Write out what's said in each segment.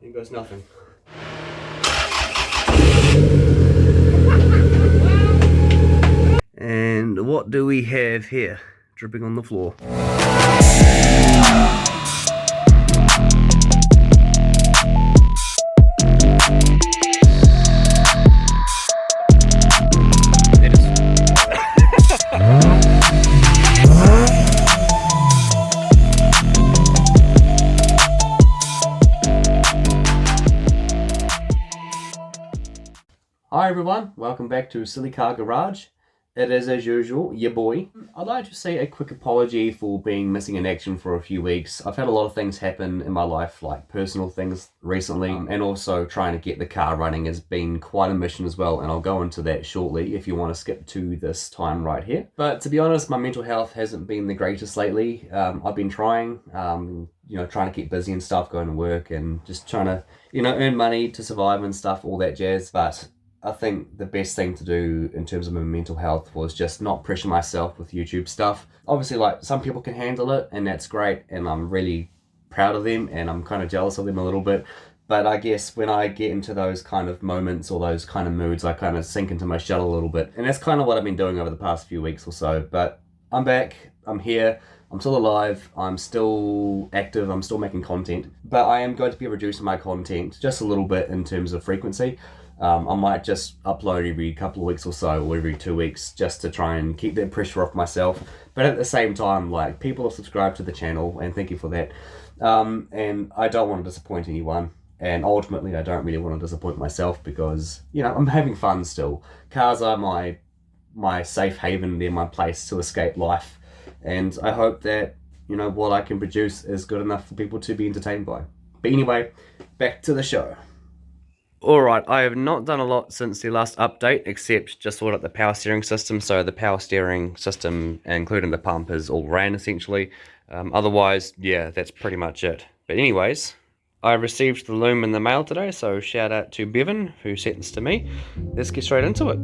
In goes nothing. And what do we have here? Dripping on the floor. Hi everyone, welcome back to Celica Garage. It is, as usual, your boy. I'd like to say a quick apology for being missing in action for a few weeks. I've had a lot of things happen in my life, like personal things recently, and also trying to get the car running has been quite a mission as well, and I'll go into that shortly if you want to skip to this time right here. But to be honest, my mental health hasn't been the greatest lately. I've been trying to keep busy and stuff, going to work and just trying to, earn money to survive and stuff, all that jazz, but I think the best thing to do in terms of my mental health was just not pressure myself with YouTube stuff. Obviously, like, some people can handle it and that's great, and I'm really proud of them and I'm kind of jealous of them a little bit. But I guess when I get into those kind of moments or those kind of moods, I kind of sink into my shell a little bit. And that's kind of what I've been doing over the past few weeks or so. But I'm back, I'm here, I'm still alive, I'm still active, I'm still making content. But I am going to be reducing my content just a little bit in terms of frequency. I might just upload every couple of weeks or so, or every 2 weeks, just to try and keep that pressure off myself. But at the same time, like, people have subscribed to the channel, and thank you for that. And I don't want to disappoint anyone. And ultimately, I don't really want to disappoint myself because, I'm having fun still. Cars are my safe haven. They're my place to escape life. And I hope that, what I can produce is good enough for people to be entertained by. But anyway, back to the show. Alright, I have not done a lot since the last update, except just sorted out the power steering system. So the power steering system, including the pump, is all ran essentially. Otherwise, yeah, that's pretty much it. But anyways, I received the loom in the mail today, so shout out to Bevan, who sent this to me. Let's get straight into it.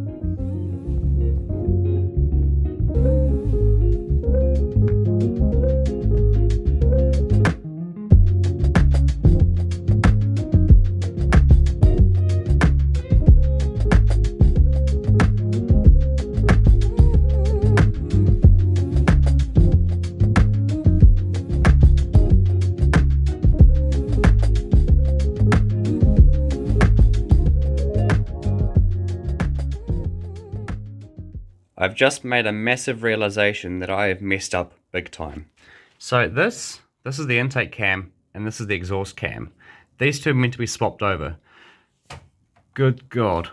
I've just made a massive realization that I have messed up big time. So this is the intake cam, and this is the exhaust cam. These two are meant to be swapped over. Good God.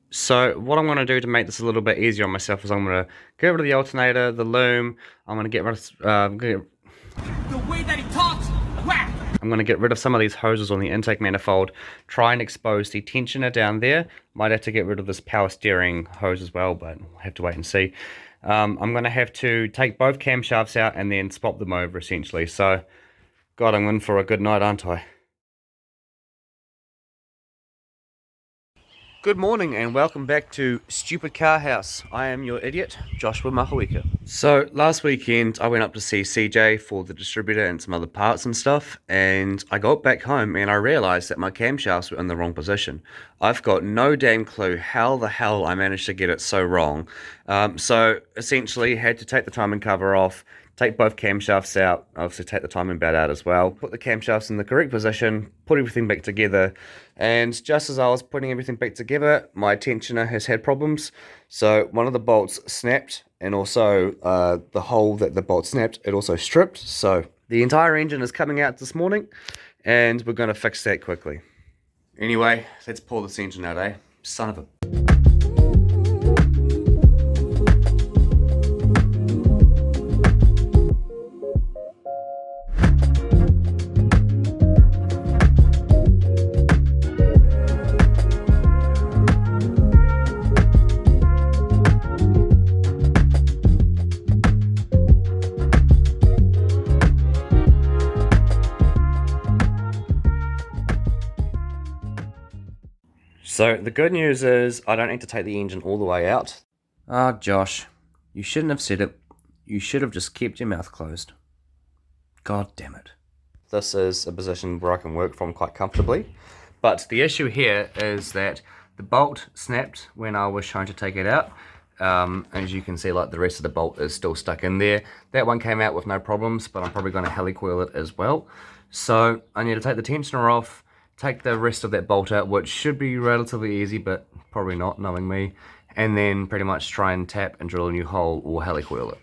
So what I'm going to do to make this a little bit easier on myself is I'm going to get rid of the alternator, the loom. I'm going to get rid of the way that he talks. Whack! I'm going to get rid of some of these hoses on the intake manifold, try and expose the tensioner down there. Might have to get rid of this power steering hose as well, but we'll have to wait and see. I'm going to have to take both camshafts out and then swap them over essentially. So, God, I'm in for a good night, aren't I? Good morning and welcome back to Stupid Car House. I am your idiot, Joshua Mahawika. So last weekend I went up to see CJ for the distributor and some other parts and stuff, and I got back home and I realised that my camshafts were in the wrong position. I've got no damn clue how the hell I managed to get it so wrong. So essentially had to take the timing cover off, take both camshafts out, obviously take the timing belt out as well, put the camshafts in the correct position, put everything back together, and just as I was putting everything back together, my tensioner has had problems. So one of the bolts snapped, and also the hole that the bolt snapped, it also stripped. So the entire engine is coming out this morning, and we're going to fix that quickly. Anyway, let's pull this engine out, eh? Son of a... So the good news is I don't need to take the engine all the way out. Ah, Josh, you shouldn't have said it. You should have just kept your mouth closed. God damn it. this is a position where I can work from quite comfortably. But the issue here is that the bolt snapped when I was trying to take it out. As you can see, like the rest of the bolt is still stuck in there. That one came out with no problems, but I'm probably going to helicoil it as well. So I need to take the tensioner off, take the rest of that bolt out, which should be relatively easy, but probably not, knowing me, and then pretty much try and tap and drill a new hole or helicoil it.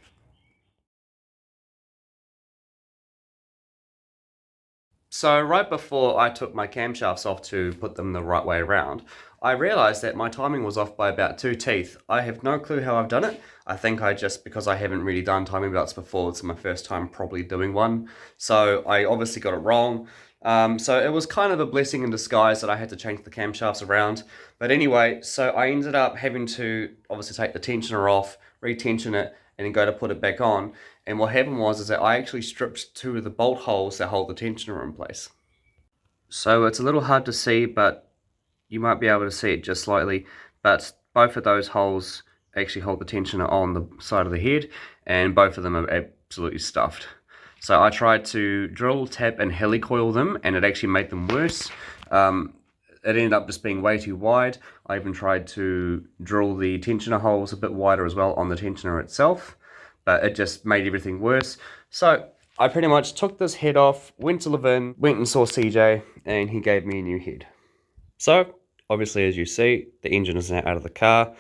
So right before I took my camshafts off to put them the right way around, I realized that my timing was off by about 2 teeth. I have no clue how I've done it. I think because I haven't really done timing belts before, it's my first time probably doing one. So I obviously got it wrong. So it was kind of a blessing in disguise that I had to change the camshafts around. But anyway, so I ended up having to obviously take the tensioner off, retension it, and then go to put it back on. And what happened was that I actually stripped 2 of the bolt holes that hold the tensioner in place. So it's a little hard to see, but you might be able to see it just slightly. But both of those holes actually hold the tensioner on the side of the head, and both of them are absolutely stuffed. So I tried to drill, tap, and helicoil them, and it actually made them worse. It ended up just being way too wide. I even tried to drill the tensioner holes a bit wider as well on the tensioner itself, but it just made everything worse. So I pretty much took this head off, went to Levin, went and saw CJ, and he gave me a new head. So obviously, as you see, the engine is now out of the car.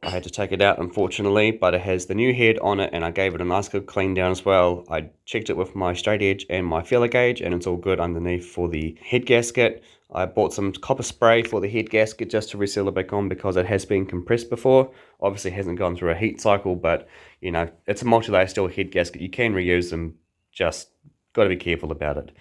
I had to take it out, unfortunately, but it has the new head on it, and I gave it a nice good clean down as well. I checked it with my straight edge and my feeler gauge, and it's all good underneath for the head gasket. I bought some copper spray for the head gasket just to reseal it back on because it has been compressed before. Obviously, it hasn't gone through a heat cycle, but, you know, it's a multi-layer steel head gasket. You can reuse them, just got to be careful about it.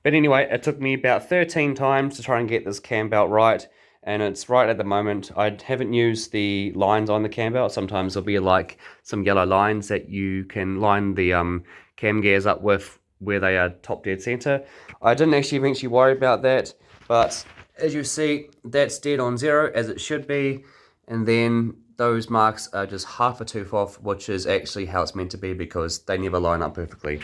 But anyway, it took me about 13 times to try and get this cam belt right, and it's right at the moment. I haven't used the lines on the cam belt. Sometimes there'll be like some yellow lines that you can line the cam gears up with where they are top dead center. I didn't actually eventually worry about that, but as you see, that's dead on 0 as it should be, and then those marks are just half a tooth off, which is actually how it's meant to be because they never line up perfectly.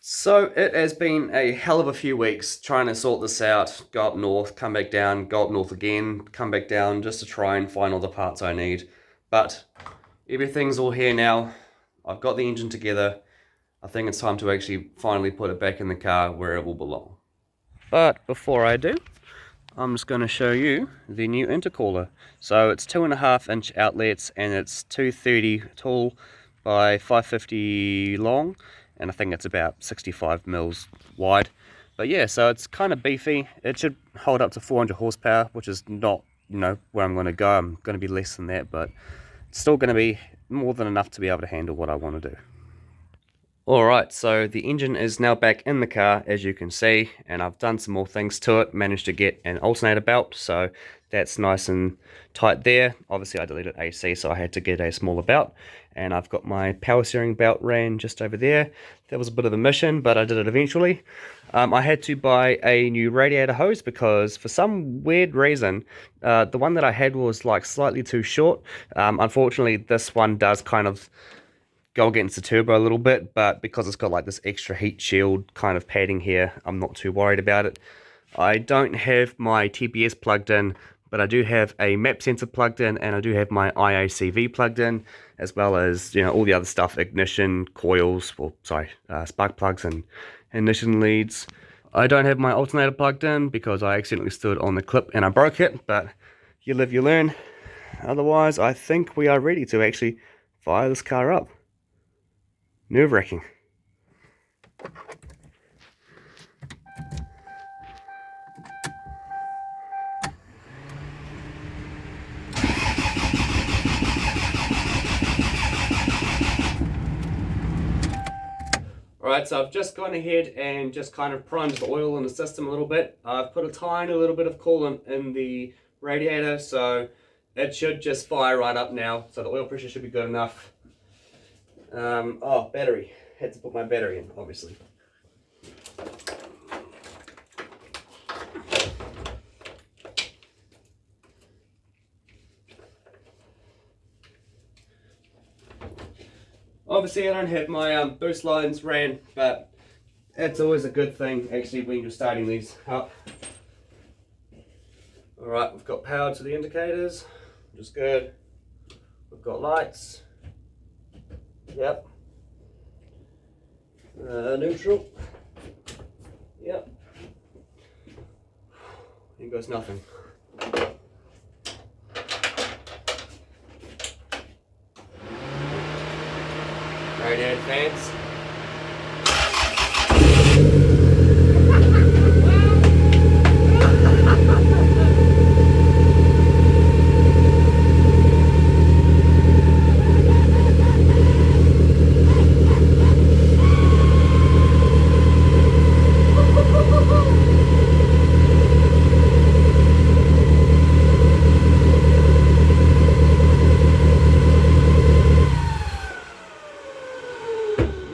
So it has been a hell of a few weeks trying to sort this out, go up north, come back down, go up north again, come back down just to try and find all the parts I need. But everything's all here now. I've got the engine together. I think it's time to actually finally put it back in the car where it will belong. But before I do, I'm just going to show you the new intercooler. So it's 2.5-inch outlets and it's 230 tall by 550 long. And I think it's about 65 mils wide. But yeah, so it's kind of beefy. It should hold up to 400 horsepower, which is not, you know, where I'm going to go. I'm going to be less than that, but it's still going to be more than enough to be able to handle what I want to do. Alright, so the engine is now back in the car, as you can see, and I've done some more things to it. Managed to get an alternator belt, so that's nice and tight there. Obviously I deleted AC, so I had to get a smaller belt, and I've got my power steering belt ran just over there. That was a bit of a mission, but I did it eventually. I had to buy a new radiator hose because for some weird reason, the one that I had was like slightly too short. Unfortunately, this one does kind of go against the turbo a little bit, but because it's got like this extra heat shield kind of padding here, I'm not too worried about it. I don't have my TPS plugged in, but I do have a map sensor plugged in, and I do have my IACV plugged in, as well as, you know, all the other stuff, ignition, coils, spark plugs and ignition leads. I don't have my alternator plugged in because I accidentally stood on the clip and I broke it, but you live, you learn. Otherwise, I think we are ready to actually fire this car up. Nerve-wracking. Alright, so I've just gone ahead and just kind of primed the oil in the system a little bit. I've put a tiny little bit of coolant in the radiator, so it should just fire right up now. So the oil pressure should be good enough. Oh, battery. Had to put my battery in, obviously. Obviously I don't have my boost lines ran, but That's always a good thing, actually, when you're starting these up. Alright, we've got power to the indicators, which is good. We've got lights. Yep. Neutral. Yep. Here goes nothing. Radiator fans.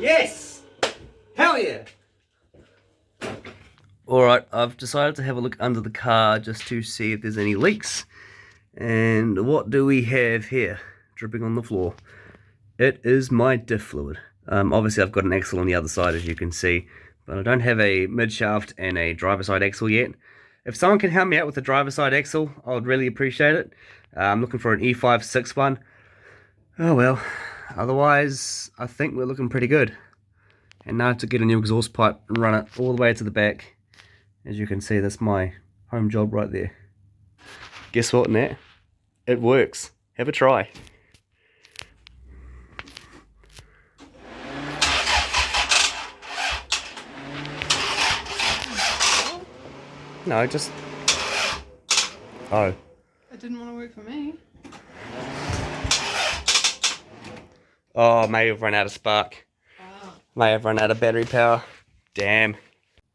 Yes! Hell yeah! Alright, I've decided to have a look under the car just to see if there's any leaks. And what do we have here? Dripping on the floor. It is my diff fluid. Obviously I've got an axle on the other side, as you can see, but I don't have a mid-shaft and a driver side axle yet. If someone can help me out with the driver side axle, I would really appreciate it. I'm looking for an E5 one. Oh well. Otherwise, I think we're looking pretty good. And now to get a new exhaust pipe and run it all the way to the back. As you can see, that's my home job right there. Guess what, Nat? It works. Have a try. No, just... Oh. It didn't want to work for me. Oh, may have run out of spark. Wow. May have run out of battery power. Damn.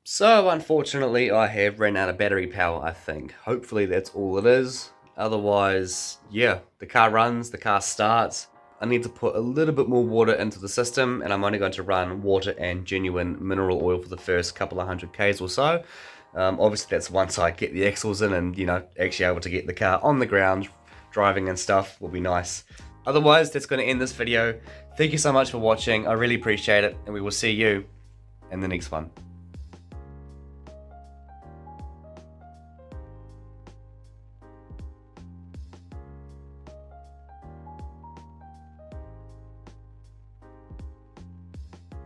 So, unfortunately, I have ran out of battery power, I think. Hopefully that's all it is. Otherwise, yeah, the car runs, the car starts. I need to put a little bit more water into the system, and I'm only going to run water and genuine mineral oil for the first couple of 100 Ks or so. Obviously that's once I get the axles in and, you know, actually able to get the car on the ground, driving and stuff will be nice. Otherwise, that's going to end this video. Thank you so much for watching. I really appreciate it, and we will see you in the next one.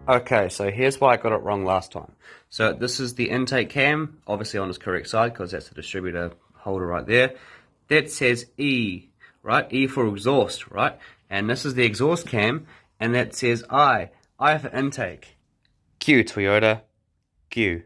Okay, so here's why I got it wrong last time. So this is the intake cam, obviously on its correct side, because that's the distributor holder right there. That says E, right? E for exhaust, right? And this is the exhaust cam, and that says I for intake. Q, Toyota, Q.